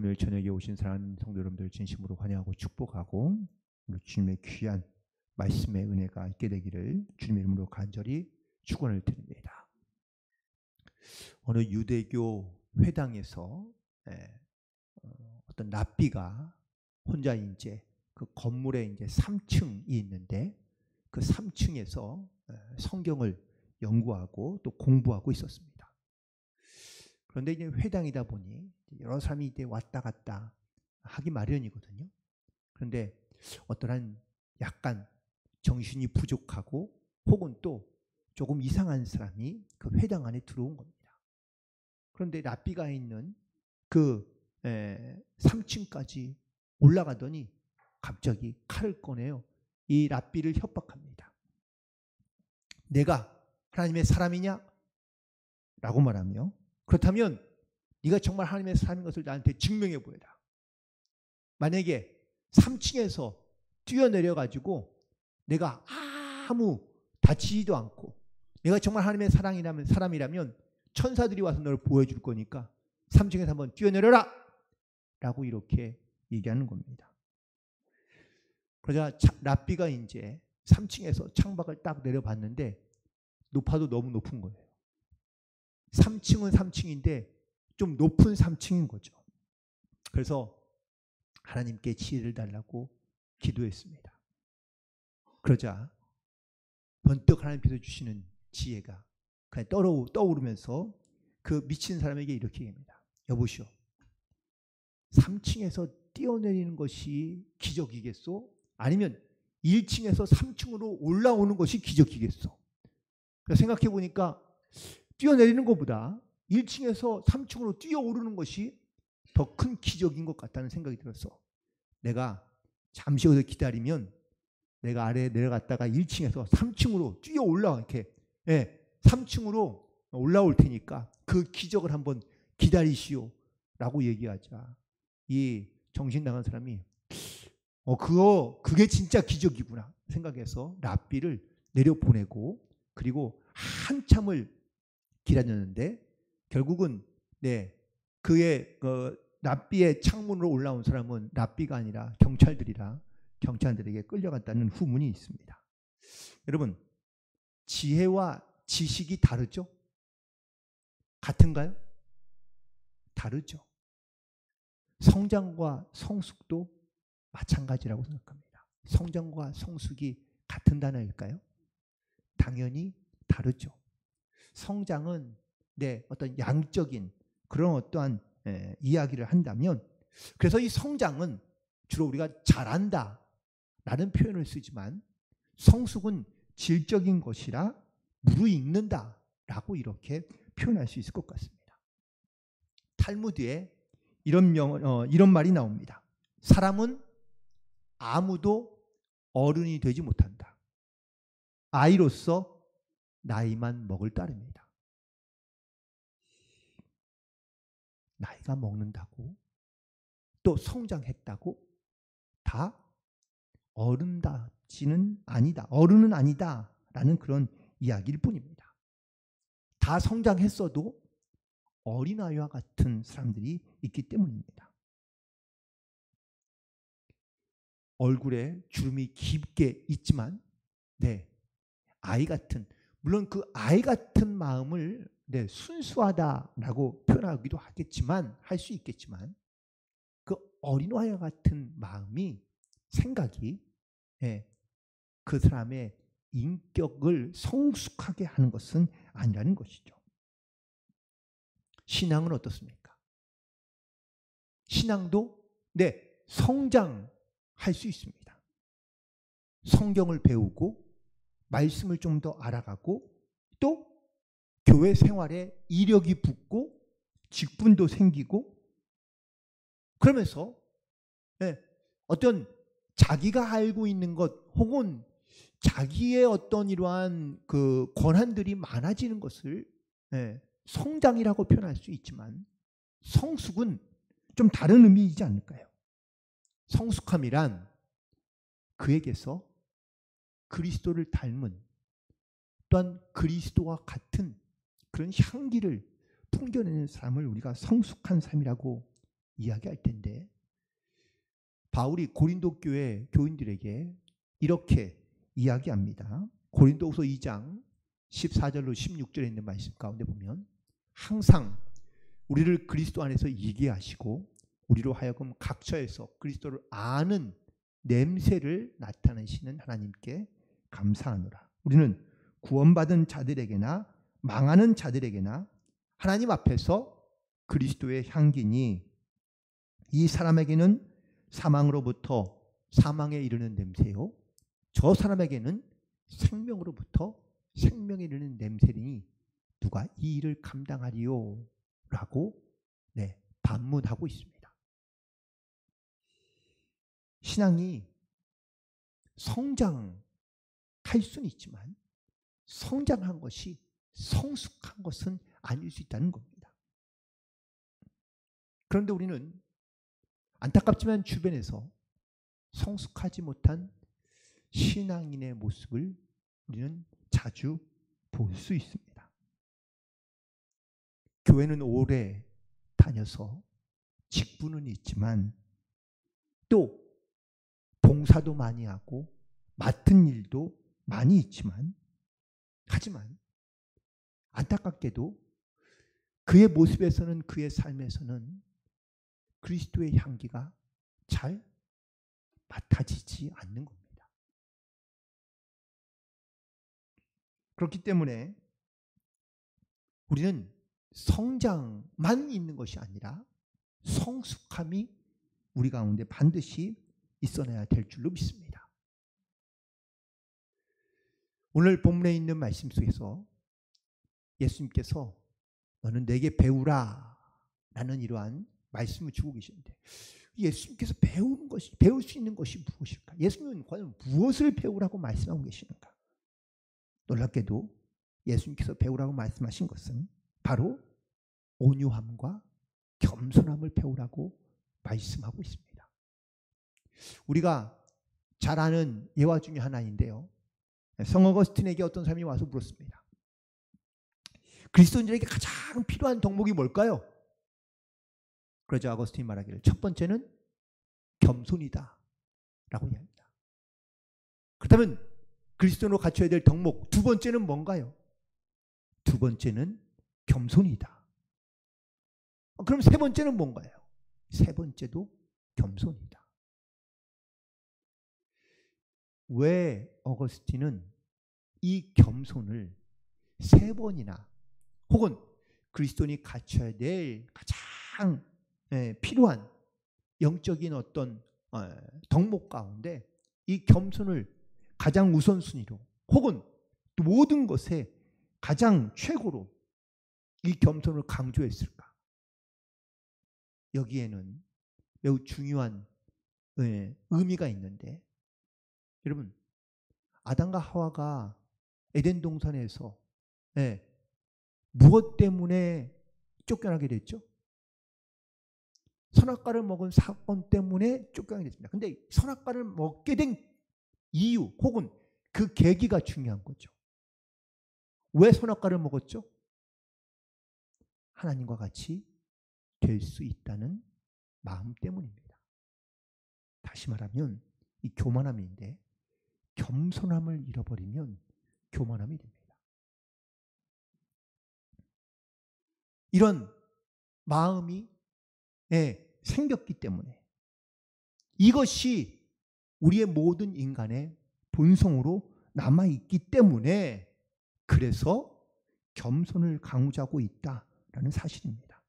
금요일 저녁에 오신 사랑하는 성도 여러분들 진심으로 환영하고 축복하고 우리 주님의 귀한 말씀의 은혜가 있게 되기를 주님의 이름으로 간절히 축원을 드립니다. 어느 유대교 회당에서 어떤 랍비가 혼자 이제 그 건물에 이제 3층이 있는데 그 3층에서 성경을 연구하고 또 공부하고 있었습니다. 그런데 이제 회당이다 보니 여러 사람이 이제 왔다 갔다 하기 마련이거든요. 그런데 어떠한 약간 정신이 부족하고 혹은 또 조금 이상한 사람이 그 회당 안에 들어온 겁니다. 그런데 랍비가 있는 그 3층까지 올라가더니 갑자기 칼을 꺼내요. 이 랍비를 협박합니다. 내가 하나님의 사람이냐? 라고 말하며 그렇다면 네가 정말 하나님의 사람인 것을 나한테 증명해 보여라. 만약에 3층에서 뛰어내려가지고 내가 아무 다치지도 않고 내가 정말 하나님의 사람이라면 천사들이 와서 너를 보여줄 거니까 3층에서 한번 뛰어내려라! 라고 이렇게 얘기하는 겁니다. 그러자 랍비가 이제 3층에서 창밖을 딱 내려봤는데 높아도 너무 높은 거예요. 3층은 3층인데 좀 높은 3층인 거죠. 그래서 하나님께 지혜를 달라고 기도했습니다. 그러자 번뜩 하나님께서 주시는 지혜가 그냥 떠오르면서 그 미친 사람에게 이렇게 얘기합니다. 여보시오, 3층에서 뛰어내리는 것이 기적이겠소? 아니면 1층에서 3층으로 올라오는 것이 기적이겠소? 생각해 보니까 뛰어내리는 것보다 1층에서 3층으로 뛰어오르는 것이 더 큰 기적인 것 같다는 생각이 들었어. 내가 잠시 여기서 기다리면 내가 아래에 내려갔다가 1층에서 3층으로 뛰어 올라와 이렇게 3층으로 올라올 테니까 그 기적을 한번 기다리시오 라고 얘기하자 이 정신 나간 사람이 그게 진짜 기적이구나 생각해서 랍비를 내려보내고 그리고 한참을 기다렸는데 결국은 그의 랍비의 창문으로 올라온 사람은 랍비가 아니라 경찰들에게 끌려갔다는 후문이 있습니다. 여러분, 지혜와 지식이 다르죠? 같은가요? 다르죠. 성장과 성숙도 마찬가지라고 생각합니다. 성장과 성숙이 같은 단어일까요? 당연히 다르죠. 성장은 어떤 양적인 그런 어떠한 이야기를 한다면 그래서 이 성장은 주로 우리가 잘한다 라는 표현을 쓰지만 성숙은 질적인 것이라 무르익는다 라고 이렇게 표현할 수 있을 것 같습니다. 탈무드에 이런 말이 나옵니다. 사람은 아무도 어른이 되지 못한다. 아이로서 나이만 먹을 따름이다. 나이가 먹는다고 또 성장했다고 다 어른답지는 아니다. 어른은 아니다 라는 그런 이야기일 뿐입니다. 다 성장했어도 어린아이와 같은 사람들이 있기 때문입니다. 얼굴에 주름이 깊게 있지만 아이 같은 물론 그 아이 같은 마음을 순수하다라고 표현하기도 하겠지만 할 수 있겠지만 그 어린아이와 같은 마음이 생각이 그 사람의 인격을 성숙하게 하는 것은 아니라는 것이죠. 신앙은 어떻습니까? 신앙도 성장할 수 있습니다. 성경을 배우고 말씀을 좀 더 알아가고 또 교회 생활에 이력이 붙고 직분도 생기고 그러면서 어떤 자기가 알고 있는 것 혹은 자기의 어떤 이러한 그 권한들이 많아지는 것을 성장이라고 표현할 수 있지만 성숙은 좀 다른 의미이지 않을까요? 성숙함이란 그에게서 그리스도를 닮은 또한 그리스도와 같은 그런 향기를 풍겨내는 삶을 우리가 성숙한 삶이라고 이야기할 텐데 바울이 고린도 교회 교인들에게 이렇게 이야기합니다. 고린도후서 2장 14절로 16절에 있는 말씀 가운데 보면 항상 우리를 그리스도 안에서 이기게 하시고 우리로 하여금 각처에서 그리스도를 아는 냄새를 나타내시는 하나님께 감사하노라. 우리는 구원받은 자들에게나 망하는 자들에게나 하나님 앞에서 그리스도의 향기니 이 사람에게는 사망으로부터 사망에 이르는 냄새요 저 사람에게는 생명으로부터 생명에 이르는 냄새니 누가 이 일을 감당하리요? 라고 반문하고 있습니다. 신앙이 성장할 수는 있지만 성장한 것이 성숙한 것은 아닐 수 있다는 겁니다. 그런데 우리는 안타깝지만 주변에서 성숙하지 못한 신앙인의 모습을 우리는 자주 볼 수 있습니다. 교회는 오래 다녀서 직분은 있지만 또 봉사도 많이 하고 맡은 일도 많이 있지만 하지만 안타깝게도 그의 모습에서는 그의 삶에서는 그리스도의 향기가 잘 맡아지지 않는 겁니다. 그렇기 때문에 우리는 성장만 있는 것이 아니라 성숙함이 우리 가운데 반드시 있어내야 될 줄로 믿습니다. 오늘 본문에 있는 말씀 속에서 예수님께서 너는 내게 배우라 라는 이러한 말씀을 주고 계시는데 예수님께서 배울 수 있는 것이 무엇일까? 예수님은 과연 무엇을 배우라고 말씀하고 계시는가? 놀랍게도 예수님께서 배우라고 말씀하신 것은 바로 온유함과 겸손함을 배우라고 말씀하고 있습니다. 우리가 잘 아는 예화 중에 하나인데요. 성 어거스틴에게 어떤 사람이 와서 물었습니다. 그리스도인들에게 가장 필요한 덕목이 뭘까요? 그러자 어거스틴이 말하기를 첫 번째는 겸손이다 라고 이야기합니다. 그렇다면 그리스도인으로 갖춰야 될 덕목 두 번째는 뭔가요? 두 번째는 겸손이다. 그럼 세 번째는 뭔가요? 세 번째도 겸손이다. 왜 어거스틴은 이 겸손을 세 번이나 혹은 그리스도인이 갖춰야 될 가장 필요한 영적인 어떤 덕목 가운데 이 겸손을 가장 우선순위로 혹은 모든 것에 가장 최고로 이 겸손을 강조했을까? 여기에는 매우 중요한 의미가 있는데 여러분 아담과 하와가 에덴 동산에서 무엇 때문에 쫓겨나게 됐죠? 선악과를 먹은 사건 때문에 쫓겨나게 됐습니다. 그런데 선악과를 먹게 된 이유 혹은 그 계기가 중요한 거죠. 왜 선악과를 먹었죠? 하나님과 같이 될 수 있다는 마음 때문입니다. 다시 말하면 이 교만함인데 겸손함을 잃어버리면 교만함이 됩니다. 이런 마음이 생겼기 때문에 이것이 우리의 모든 인간의 본성으로 남아있기 때문에 그래서 겸손을 강조하고 있다라는 사실입니다.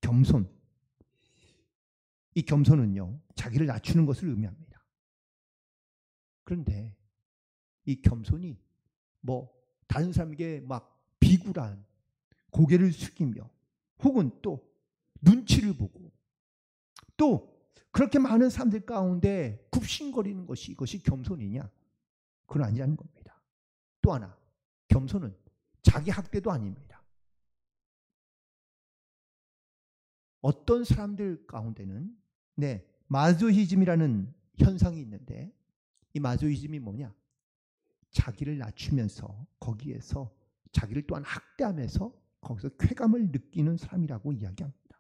겸손. 이 겸손은요, 자기를 낮추는 것을 의미합니다. 그런데 이 겸손이 다른 사람에게 막 비굴한 고개를 숙이며 혹은 또 눈치를 보고 또 그렇게 많은 사람들 가운데 굽신거리는 것이 이것이 겸손이냐? 그건 아니라는 겁니다. 또 하나, 겸손은 자기 학대도 아닙니다. 어떤 사람들 가운데는 마조히즘이라는 현상이 있는데 이 마조히즘이 뭐냐? 자기를 낮추면서 거기에서 자기를 또한 학대하면서 거기서 쾌감을 느끼는 사람이라고 이야기합니다.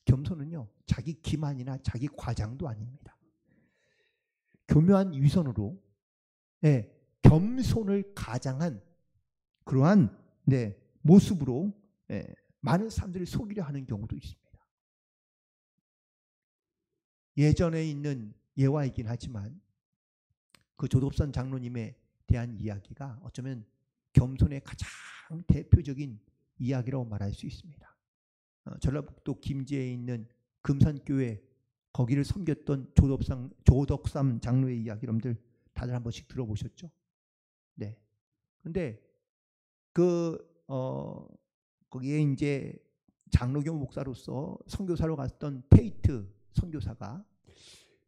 겸손은요, 자기 기만이나 자기 과장도 아닙니다. 교묘한 위선으로 겸손을 가장한 그러한 모습으로 많은 사람들이 속이려 하는 경우도 있습니다. 예전에 있는 예화이긴 하지만 그 조덥산 장로님에 대한 이야기가 어쩌면 겸손의 가장 대표적인 이야기라고 말할 수 있습니다. 전라북도 김제에 있는 금산교회 거기를 섬겼던 조덕삼 장로의 이야기 여러분들 다들 한 번씩 들어보셨죠? 네. 근데 거기에 이제 장로교 목사로서 선교사로 갔던 테이트 선교사가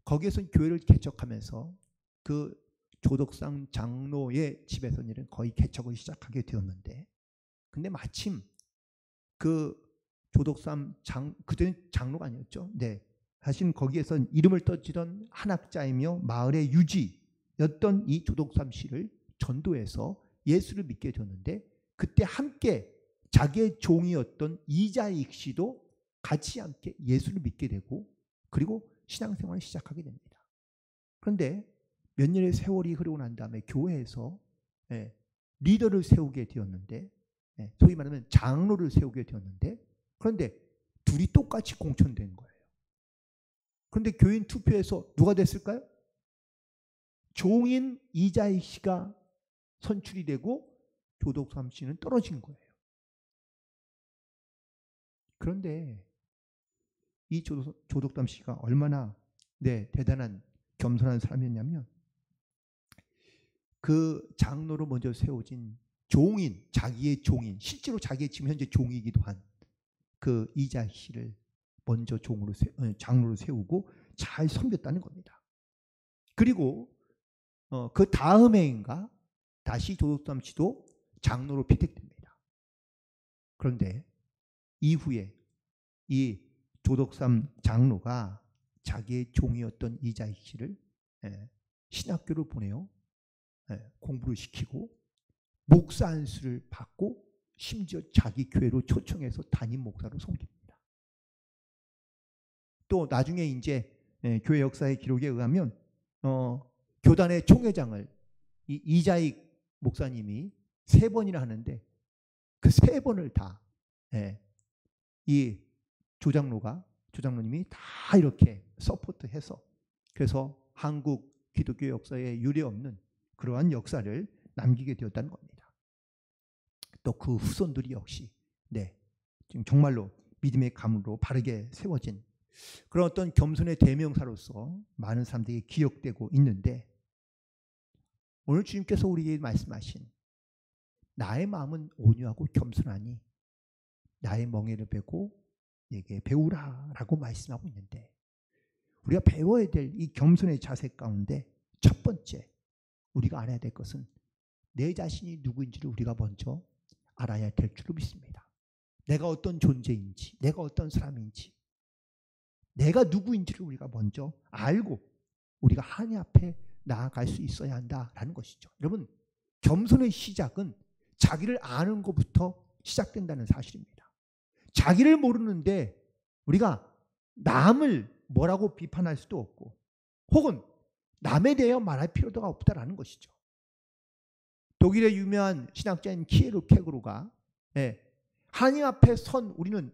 거기에서 교회를 개척하면서 그 조덕상 장로의 집에서는 거의 개척을 시작하게 되었는데, 근데 마침 그 조덕삼 그때는 장로가 아니었죠. 네. 사실 거기에서 이름을 떠지던 한학자이며 마을의 유지였던 이 조덕삼 씨를 전도해서 예수를 믿게 되었는데, 그때 함께 자기의 종이었던 이자익 씨도 같이 함께 예수를 믿게 되고 그리고 신앙생활을 시작하게 됩니다. 그런데 몇 년의 세월이 흐르고 난 다음에 교회에서 리더를 세우게 되었는데, 소위 말하면 장로를 세우게 되었는데, 그런데 둘이 똑같이 공천된 거예요. 그런데 교인 투표에서 누가 됐을까요? 종인 이자익 씨가 선출이 되고 조덕삼 씨는 떨어진 거예요. 그런데 이 조덕삼 씨가 얼마나 대단한 겸손한 사람이었냐면, 그 장로로 먼저 세워진 종인, 자기의 종인, 실제로 자기의 지금 현재 종이기도 한 그 이자익 씨를 먼저 장로로 세우고 잘 섬겼다는 겁니다. 그리고 그 다음 해인가 다시 조덕삼 씨도 장로로 피택됩니다. 그런데 이후에 이 조덕삼 장로가 자기의 종이었던 이자익 씨를 신학교를 보내요. 공부를 시키고 목사 안수를 받고 심지어 자기 교회로 초청해서 담임 목사로 섬깁니다. 또 나중에 이제 교회 역사의 기록에 의하면 교단의 총회장을 이 이자익 목사님이 3번이나 하는데 그 3번을 다 이 조장로님이 다 이렇게 서포트해서, 그래서 한국 기독교 역사에 유례없는 그러한 역사를 남기게 되었다는 겁니다. 또 그 후손들이 역시 지금 정말로 믿음의 가문으로 바르게 세워진 그런 어떤 겸손의 대명사로서 많은 사람들이 기억되고 있는데, 오늘 주님께서 우리에게 말씀하신 나의 마음은 온유하고 겸손하니 나의 멍에를 베고 내게 배우라라고 말씀하고 있는데, 우리가 배워야 될 이 겸손의 자세 가운데 첫 번째 우리가 알아야 될 것은 내 자신이 누구인지를 우리가 먼저 알아야 될 줄로 믿습니다. 내가 어떤 존재인지, 내가 어떤 사람인지, 내가 누구인지를 우리가 먼저 알고 우리가 하나님 앞에 나아갈 수 있어야 한다라는 것이죠. 여러분, 겸손의 시작은 자기를 아는 것부터 시작된다는 사실입니다. 자기를 모르는데 우리가 남을 뭐라고 비판할 수도 없고, 혹은 남에 대해 말할 필요가 없다라는 것이죠. 독일의 유명한 신학자인 키에르케고르가 하나님 앞에 선 우리는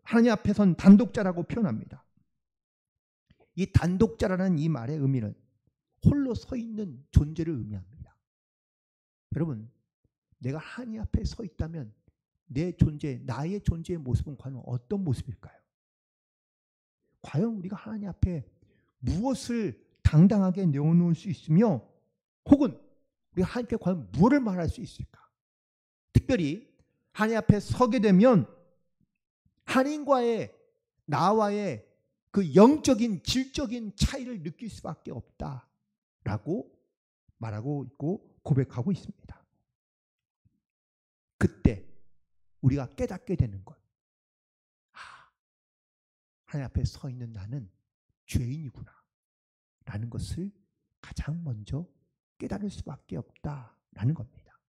하나님 앞에 선 단독자라고 표현합니다. 이 단독자라는 이 말의 의미는 홀로 서 있는 존재를 의미합니다. 여러분, 내가 하나님 앞에 서 있다면 내 존재, 나의 존재의 모습은 과연 어떤 모습일까요? 과연 우리가 하나님 앞에 무엇을 당당하게 내어놓을 수 있으며, 혹은 우리가 하나님께 과연 무엇을 말할 수 있을까? 특별히 하나님 앞에 서게 되면 하나님과의, 나와의 그 영적인 질적인 차이를 느낄 수밖에 없다라고 말하고 있고 고백하고 있습니다. 그때 우리가 깨닫게 되는 것, 하나님 앞에 서 있는 나는 죄인이구나 라는 것을 가장 먼저 깨달을 수밖에 없다라는 겁니다.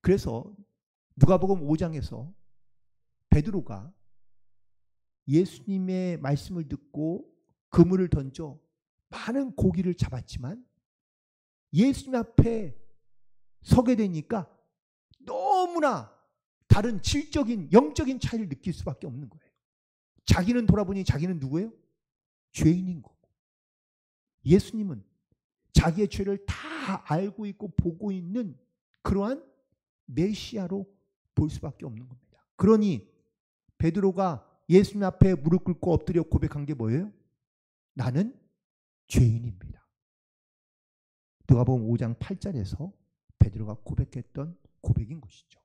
그래서 누가복음 5장에서 베드로가 예수님의 말씀을 듣고 그물을 던져 많은 고기를 잡았지만 예수님 앞에 서게 되니까 너무나 다른 질적인 영적인 차이를 느낄 수밖에 없는 거예요. 자기는 돌아보니 자기는 누구예요? 죄인인 거고, 예수님은 자기의 죄를 다 알고 있고 보고 있는 그러한 메시아로 볼 수밖에 없는 겁니다. 그러니 베드로가 예수님 앞에 무릎 꿇고 엎드려 고백한 게 뭐예요? 나는 죄인입니다. 누가복음 5장 8절에서 베드로가 고백했던 고백인 것이죠.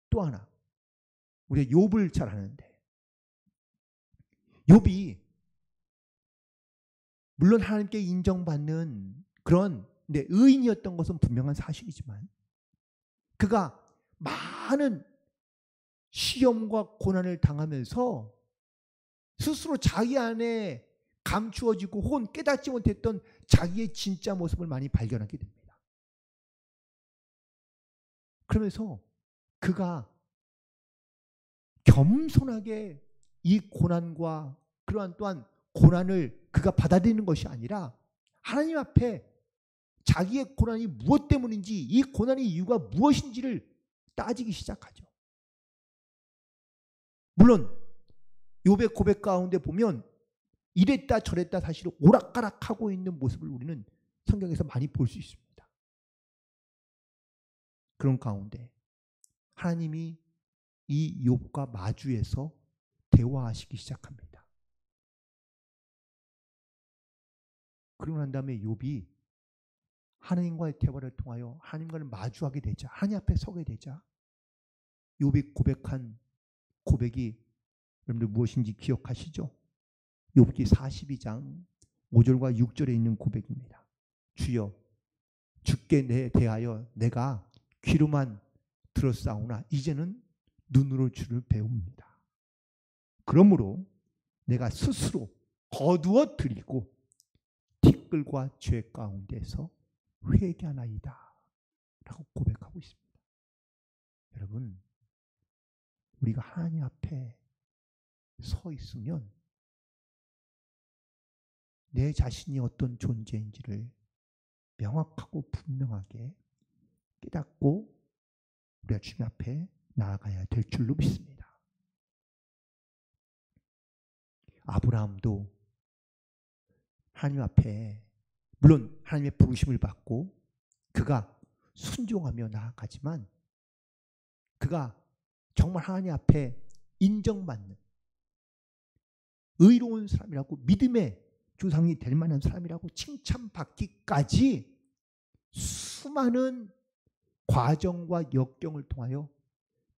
또 하나, 우리가 욥을 잘 아는데, 욥이 물론 하나님께 인정받는 그런 의인이었던 것은 분명한 사실이지만 그가 많은 시험과 고난을 당하면서 스스로 자기 안에 감추어지고 혹은 깨닫지 못했던 자기의 진짜 모습을 많이 발견하게 됩니다. 그러면서 그가 겸손하게 이 고난과 그러한 또한 고난을 그가 받아들이는 것이 아니라 하나님 앞에 자기의 고난이 무엇 때문인지, 이 고난의 이유가 무엇인지를 따지기 시작하죠. 물론 욥의 고백 가운데 보면 이랬다 저랬다 사실 오락가락하고 있는 모습을 우리는 성경에서 많이 볼 수 있습니다. 그런 가운데 하나님이 이 욥과 마주해서 대화하시기 시작합니다. 그러고 난 다음에 욥이 하나님과의 대화를 통하여 하나님과를 마주하게 되자, 하나님 앞에 서게 되자 욥이 고백한 고백이 여러분들 무엇인지 기억하시죠? 욥기 42장 5절과 6절에 있는 고백입니다. 주여, 주께 대하여 내가 귀로만 들었사오나 이제는 눈으로 주를 배웁니다. 그러므로 내가 스스로 거두어 드리고 티끌과 죄 가운데서 회개하나이다 라고 고백하고 있습니다. 여러분, 우리가 하나님 앞에 서 있으면 내 자신이 어떤 존재인지를 명확하고 분명하게 깨닫고 우리가 주님 앞에 나아가야 될 줄로 믿습니다. 아브라함도 하나님 앞에 물론 하나님의 부르심을 받고 그가 순종하며 나아가지만 그가 정말 하나님 앞에 인정받는 의로운 사람이라고, 믿음의 조상이 될 만한 사람이라고 칭찬받기까지 수많은 과정과 역경을 통하여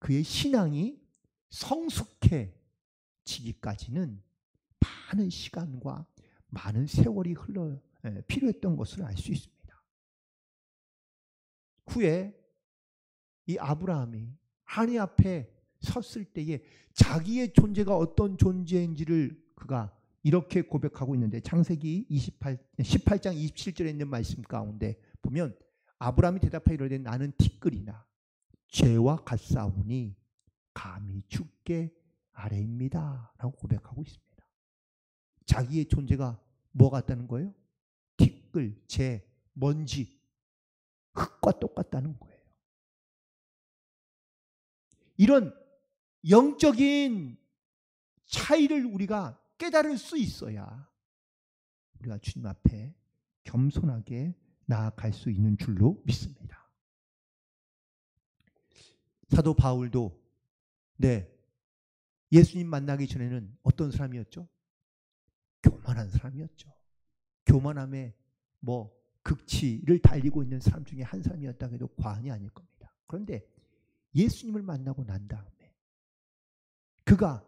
그의 신앙이 성숙해지기까지는 많은 시간과 많은 세월이 필요했던 것을 알 수 있습니다. 후에 이 아브라함이 하나님 앞에 섰을 때에 자기의 존재가 어떤 존재인지를 그가 이렇게 고백하고 있는데, 창세기 18장 27절에 있는 말씀 가운데 보면 아브라함이 대답하여 이르되 나는 티끌이나 죄와 같사오니 감히 주께 아래입니다 라고 고백하고 있습니다. 자기의 존재가 뭐 같다는 거예요? 티끌, 죄, 먼지, 흙과 똑같다는 거예요. 이런 영적인 차이를 우리가 깨달을 수 있어야 우리가 주님 앞에 겸손하게 나아갈 수 있는 줄로 믿습니다. 사도 바울도 예수님 만나기 전에는 어떤 사람이었죠? 교만한 사람이었죠. 교만함에 극치를 달리고 있는 사람 중에 한 사람이었다고 해도 과언이 아닐 겁니다. 그런데 예수님을 만나고 난 다음에 그가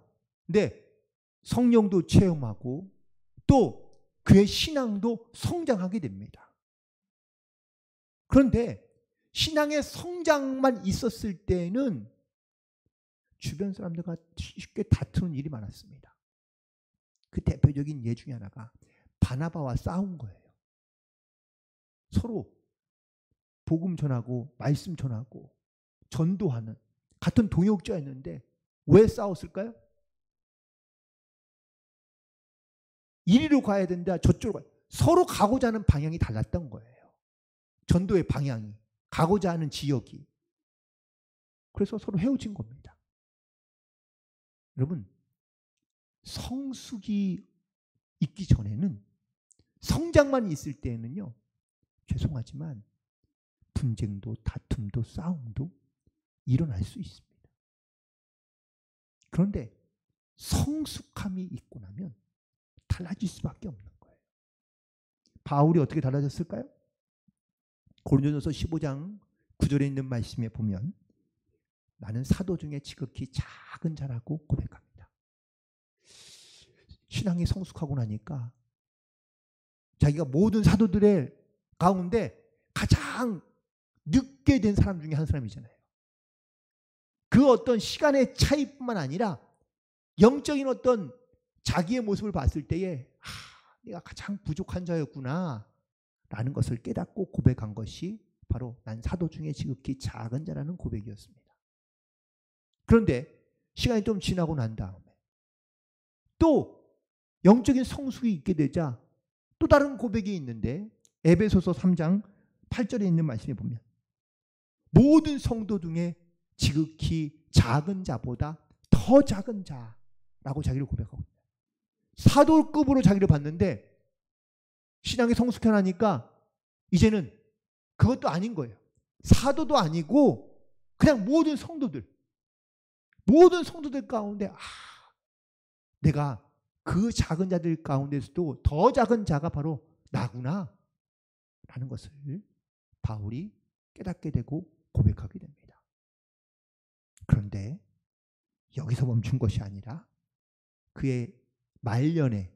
성령도 체험하고 또 그의 신앙도 성장하게 됩니다. 그런데 신앙의 성장만 있었을 때는 주변 사람들과 쉽게 다투는 일이 많았습니다. 그 대표적인 예 중에 하나가 바나바와 싸운 거예요. 서로 복음 전하고 말씀 전하고 전도하는, 같은 동역자였는데 왜 싸웠을까요? 이리로 가야 된다, 저쪽으로 가야 된다. 서로 가고자 하는 방향이 달랐던 거예요. 전도의 방향이, 가고자 하는 지역이. 그래서 서로 헤어진 겁니다. 여러분, 성숙이 있기 전에는, 성장만 있을 때에는요, 죄송하지만 분쟁도 다툼도 싸움도 일어날 수 있습니다. 그런데 성숙함이 있고 나면 달라질 수밖에 없는 거예요. 바울이 어떻게 달라졌을까요? 고린도전서 15장 9절에 있는 말씀에 보면 나는 사도 중에 지극히 작은 자라고 고백합니다. 신앙이 성숙하고 나니까 자기가 모든 사도들의 가운데 가장 늦게 된 사람 중에 한 사람이잖아요. 그 어떤 시간의 차이뿐만 아니라 영적인 어떤 자기의 모습을 봤을 때에 내가 가장 부족한 자였구나 라는 것을 깨닫고 고백한 것이 바로 난 사도 중에 지극히 작은 자라는 고백이었습니다. 그런데 시간이 좀 지나고 난 다음에 또 영적인 성숙이 있게 되자 또 다른 고백이 있는데, 에베소서 3장 8절에 있는 말씀에 보면 모든 성도 중에 지극히 작은 자보다 더 작은 자라고 자기를 고백하고 있어요. 사도급으로 자기를 봤는데 신앙이 성숙해 나니까 이제는 그것도 아닌 거예요. 사도도 아니고 그냥 모든 성도들 가운데 내가 그 작은 자들 가운데서도 더 작은 자가 바로 나구나 라는 것을 바울이 깨닫게 되고 고백하게 됩니다. 그런데 여기서 멈춘 것이 아니라 그의 말년에,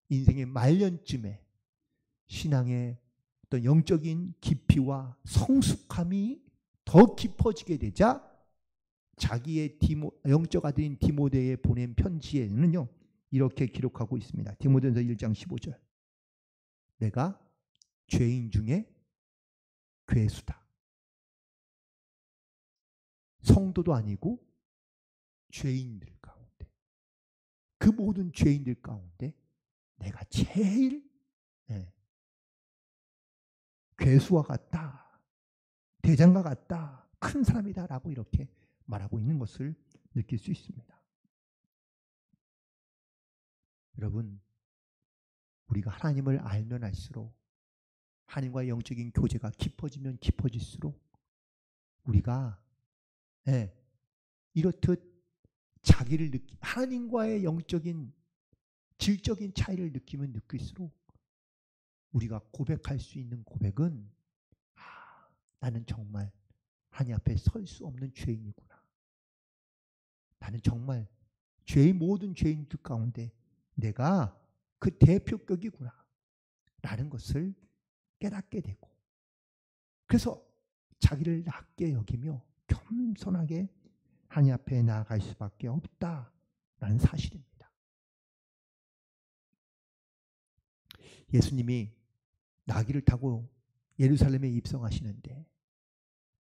인생의 말년쯤에 신앙의 어떤 영적인 깊이와 성숙함이 더 깊어지게 되자 자기의 영적 아들인 디모데에 보낸 편지에는요, 이렇게 기록하고 있습니다. 디모데전서 1장 15절. 내가 죄인 중에 괴수다. 성도도 아니고 죄인들 가운데, 그 모든 죄인들 가운데 내가 제일 괴수와 같다, 대장과 같다, 큰 사람이다 라고 이렇게 말하고 있는 것을 느낄 수 있습니다. 여러분, 우리가 하나님을 알면 알수록, 하나님과의 영적인 교제가 깊어지면 깊어질수록 우리가 이렇듯 자기를 하나님과의 영적인 질적인 차이를 느끼면 느낄수록 우리가 고백할 수 있는 고백은 나는 정말 하나님 앞에 설 수 없는 죄인이구나. 나는 정말 모든 죄인들 가운데 내가 그 대표격이구나 라는 것을 깨닫게 되고, 그래서 자기를 낮게 여기며 겸손하게 하나님 앞에 나아갈 수밖에 없다라는 사실입니다. 예수님이 나귀를 타고 예루살렘에 입성하시는데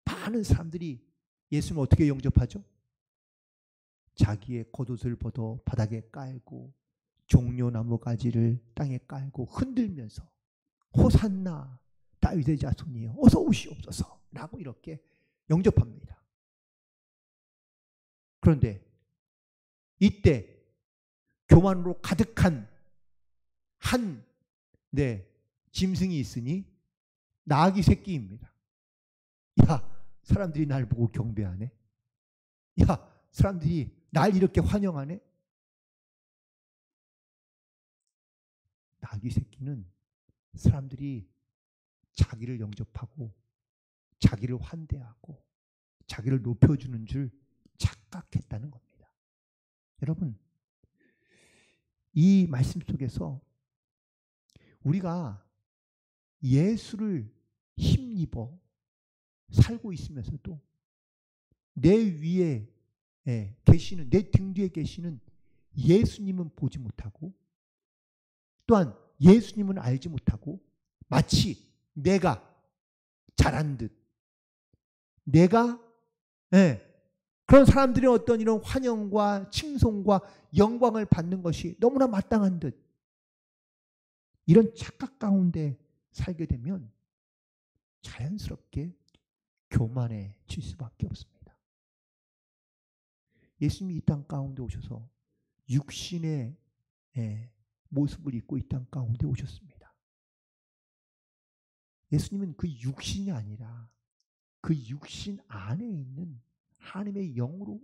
많은 사람들이 예수님을 어떻게 영접하죠? 자기의 겉옷을 벗어 바닥에 깔고 종려나무 가지를 땅에 깔고 흔들면서 호산나 다윗의 자손이여 어서 오시옵소서 라고 이렇게 영접합니다. 그런데 이때 교만으로 가득한 한 짐승이 있으니 나귀 새끼입니다. 야, 사람들이 날 보고 경배하네. 야, 사람들이 날 이렇게 환영하네. 나귀 새끼는 사람들이 자기를 영접하고 자기를 환대하고 자기를 높여주는 줄 착각했다는 겁니다. 여러분, 이 말씀 속에서 우리가 예수를 힘입어 살고 있으면서도 내 위에 계시는, 내 등 뒤에 계시는 예수님은 보지 못하고 또한 예수님은 알지 못하고 마치 내가 잘한 듯, 내가 그런 사람들의 어떤 이런 환영과 칭송과 영광을 받는 것이 너무나 마땅한 듯 이런 착각 가운데 살게 되면 자연스럽게 교만해질 수밖에 없습니다. 예수님이 이 땅 가운데 오셔서 육신의 모습을 입고 이 땅 가운데 오셨습니다. 예수님은 그 육신이 아니라 그 육신 안에 있는 하나님의 영으로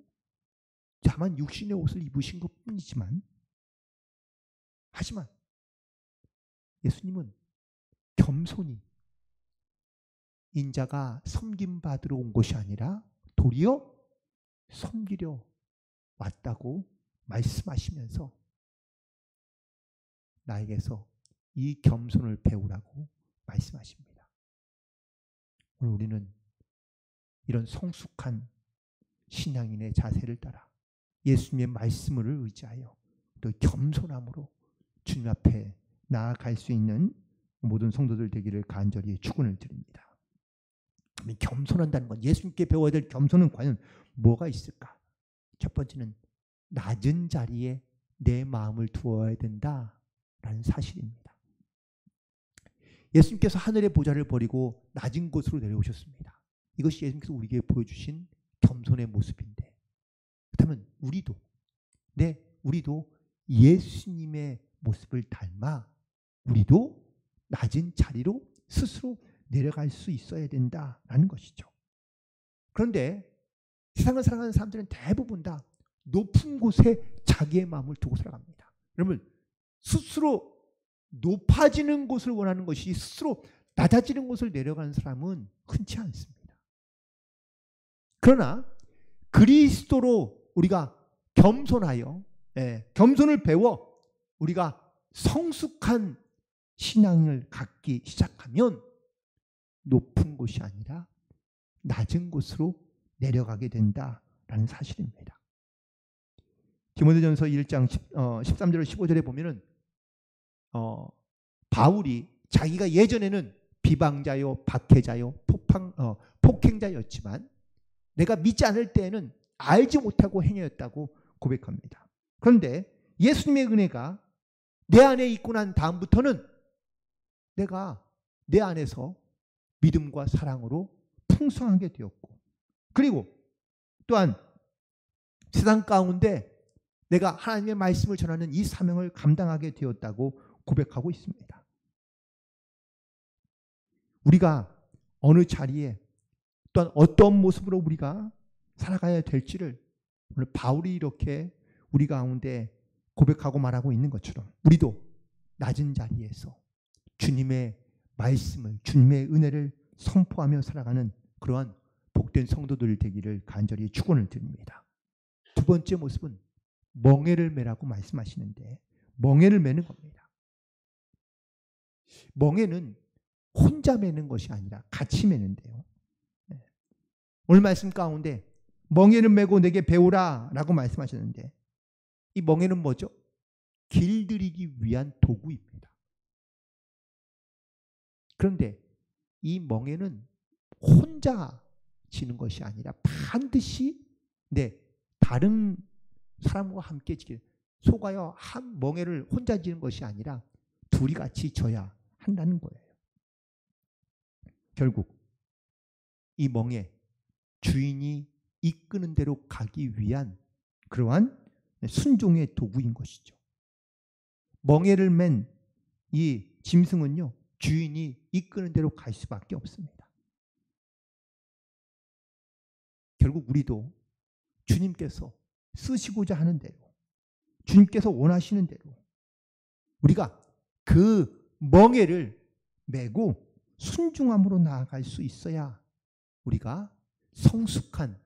다만 육신의 옷을 입으신 것 뿐이지만, 하지만 예수님은 겸손히 인자가 섬김받으러 온 것이 아니라 도리어 섬기려 왔다고 말씀하시면서 나에게서 이 겸손을 배우라고 말씀하십니다. 오늘 우리는 이런 성숙한 신앙인의 자세를 따라 예수님의 말씀을 의지하여 또 겸손함으로 주님 앞에 나아갈 수 있는 모든 성도들 되기를 간절히 축원을 드립니다. 겸손한다는 건, 예수님께 배워야 될 겸손은 과연 뭐가 있을까? 첫 번째는 낮은 자리에 내 마음을 두어야 된다라는 사실입니다. 예수님께서 하늘의 보좌를 버리고 낮은 곳으로 내려오셨습니다. 이것이 예수님께서 우리에게 보여주신 겸손의 모습인데, 그렇다면 우리도 예수님의 모습을 닮아 우리도 낮은 자리로 스스로 내려갈 수 있어야 된다라는 것이죠. 그런데 세상을 살아가는 사람들은 대부분 다 높은 곳에 자기의 마음을 두고 살아갑니다. 여러분, 스스로 높아지는 곳을 원하는 것이 스스로 낮아지는 곳을 내려가는 사람은 흔치 않습니다. 그러나 그리스도로 우리가 겸손하여 겸손을 배워 우리가 성숙한 신앙을 갖기 시작하면 높은 곳이 아니라 낮은 곳으로 내려가게 된다라는 사실입니다. 디모데전서 1장 13절 15절에 보면은 바울이 자기가 예전에는 비방자요, 박해자요, 폭행자였지만 내가 믿지 않을 때에는 알지 못하고 행하였다고 고백합니다. 그런데 예수님의 은혜가 내 안에 있고 난 다음부터는 내가 내 안에서 믿음과 사랑으로 풍성하게 되었고, 그리고 또한 세상 가운데 내가 하나님의 말씀을 전하는 이 사명을 감당하게 되었다고 고백하고 있습니다. 우리가 어느 자리에 또한 어떤 모습으로 우리가 살아가야 될지를 오늘 바울이 이렇게 우리 가운데 고백하고 말하고 있는 것처럼 우리도 낮은 자리에서 주님의 말씀을, 주님의 은혜를 선포하며 살아가는 그러한 복된 성도들 되기를 간절히 축원을 드립니다. 두 번째 모습은 멍에를 매라고 말씀하시는데, 멍에를 매는 겁니다. 멍에는 혼자 매는 것이 아니라 같이 매는데요. 오늘 말씀 가운데 멍에를 매고 내게 배우라 라고 말씀하셨는데, 이 멍에는 뭐죠? 길들이기 위한 도구입니다. 그런데 이 멍에는 혼자 지는 것이 아니라 반드시 다른 사람과 함께 지키는, 소가요 한 멍에를 혼자 지는 것이 아니라 둘이 같이 져야 한다는 거예요. 결국 이 멍에 주인이 이끄는 대로 가기 위한 그러한 순종의 도구인 것이죠. 멍에를 맨 이 짐승은요, 주인이 이끄는 대로 갈 수밖에 없습니다. 결국 우리도 주님께서 쓰시고자 하는 대로, 주님께서 원하시는 대로 우리가 그 멍에를 메고 순종함으로 나아갈 수 있어야 우리가 성숙한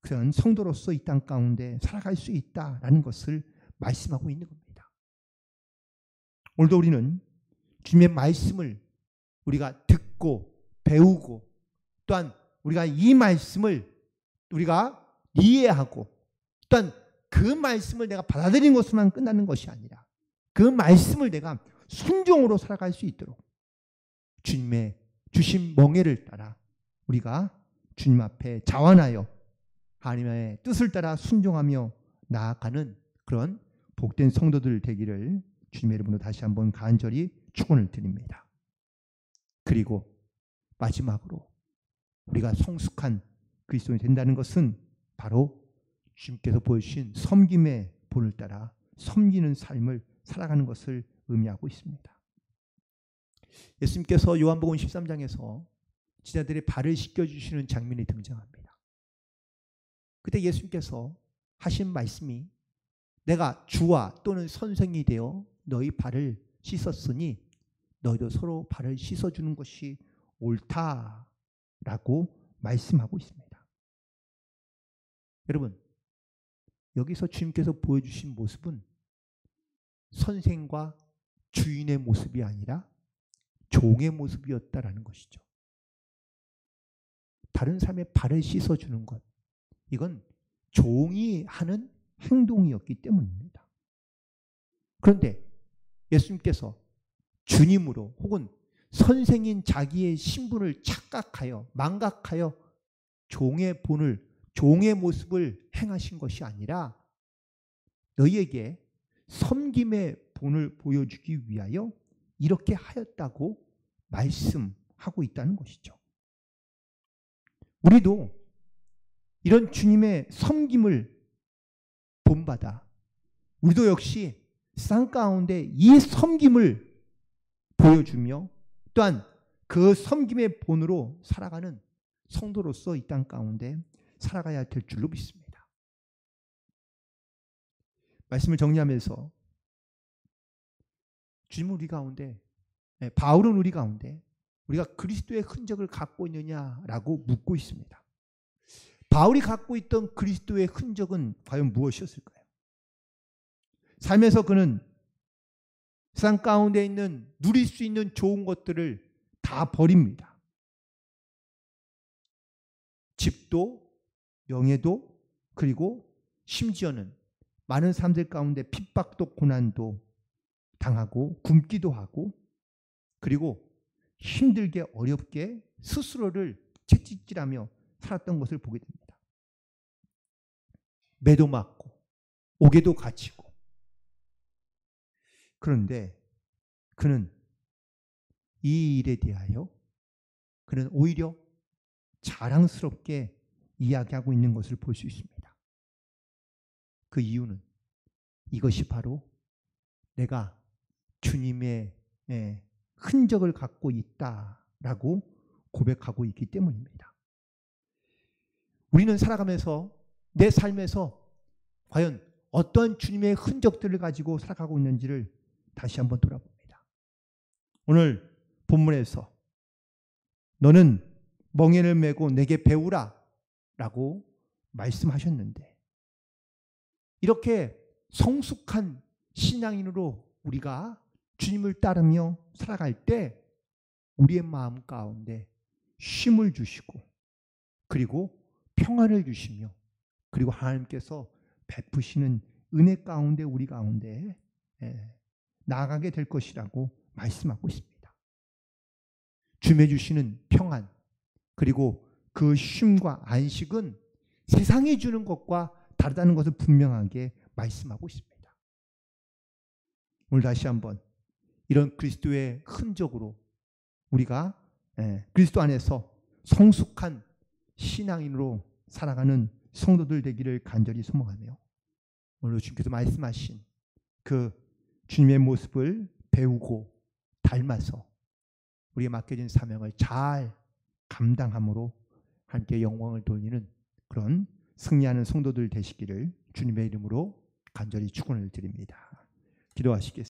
그런 성도로서 이 땅 가운데 살아갈 수 있다라는 것을 말씀하고 있는 겁니다. 오늘도 우리는 주님의 말씀을 우리가 듣고 배우고, 또한 우리가 이 말씀을 우리가 이해하고, 또한 그 말씀을 내가 받아들이는 것으로만 끝나는 것이 아니라 그 말씀을 내가 순종으로 살아갈 수 있도록 주님의 주신 멍에를 따라 우리가 주님 앞에 자원하여 하나님의 뜻을 따라 순종하며 나아가는 그런 복된 성도들 되기를 주님의 이름으로 다시 한번 간절히 축원을 드립니다. 그리고 마지막으로 우리가 성숙한 그리스도인이 된다는 것은 바로 주님께서 보여주신 섬김의 본을 따라 섬기는 삶을 살아가는 것을 의미하고 있습니다. 예수님께서 요한복음 13장에서 제자들의 발을 씻겨주시는 장면이 등장합니다. 그때 예수님께서 하신 말씀이 내가 주와 또는 선생이 되어 너희 발을 씻었으니 너희도 서로 발을 씻어주는 것이 옳다라고 말씀하고 있습니다. 여러분, 여기서 주님께서 보여주신 모습은 선생과 주인의 모습이 아니라 종의 모습이었다라는 것이죠. 다른 사람의 발을 씻어주는 것, 이건 종이 하는 행동이었기 때문입니다. 그런데 예수님께서 주님으로 혹은 선생인 자기의 신분을 착각하여 망각하여 종의 본을, 종의 모습을 행하신 것이 아니라 너희에게 섬김의 본을 보여주기 위하여 이렇게 하였다고 말씀하고 있다는 것이죠. 우리도 이런 주님의 섬김을 본받아 우리도 역시 세상 가운데 이 섬김을 보여주며 또한 그 섬김의 본으로 살아가는 성도로서 이 땅 가운데 살아가야 될 줄로 믿습니다. 말씀을 정리하면서 주님은 우리 가운데, 바울은 우리 가운데 우리가 그리스도의 흔적을 갖고 있느냐라고 묻고 있습니다. 바울이 갖고 있던 그리스도의 흔적은 과연 무엇이었을까요? 삶에서 그는 세상 가운데 있는 누릴 수 있는 좋은 것들을 다 버립니다. 집도, 명예도, 그리고 심지어는 많은 사람들 가운데 핍박도 고난도 당하고 굶기도 하고 그리고 힘들게 어렵게 스스로를 채찍질하며 살았던 것을 보게 됩니다. 매도 맞고 옥에도 갇히고. 그런데 그는 이 일에 대하여 그는 오히려 자랑스럽게 이야기하고 있는 것을 볼 수 있습니다. 그 이유는 이것이 바로 내가 주님의 흔적을 갖고 있다라고 고백하고 있기 때문입니다. 우리는 살아가면서 내 삶에서 과연 어떤 주님의 흔적들을 가지고 살아가고 있는지를 다시 한번 돌아봅니다. 오늘 본문에서 너는 멍에를 메고 내게 배우라 라고 말씀하셨는데 이렇게 성숙한 신앙인으로 우리가 주님을 따르며 살아갈 때 우리의 마음 가운데 쉼을 주시고 그리고 평안을 주시며 그리고 하나님께서 베푸시는 은혜 가운데 우리 가운데 나아가게 될 것이라고 말씀하고 있습니다. 주님의 주시는 평안 그리고 그 쉼과 안식은 세상이 주는 것과 다르다는 것을 분명하게 말씀하고 있습니다. 오늘 다시 한번 이런 그리스도의 흔적으로 우리가 그리스도 안에서 성숙한 신앙인으로 살아가는 성도들 되기를 간절히 소망하며 오늘 주님께서 말씀하신 그 주님의 모습을 배우고 닮아서 우리에 맡겨진 사명을 잘 감당함으로 함께 영광을 돌리는 그런 승리하는 성도들 되시기를 주님의 이름으로 간절히 축원을 드립니다. 기도하시겠습니다.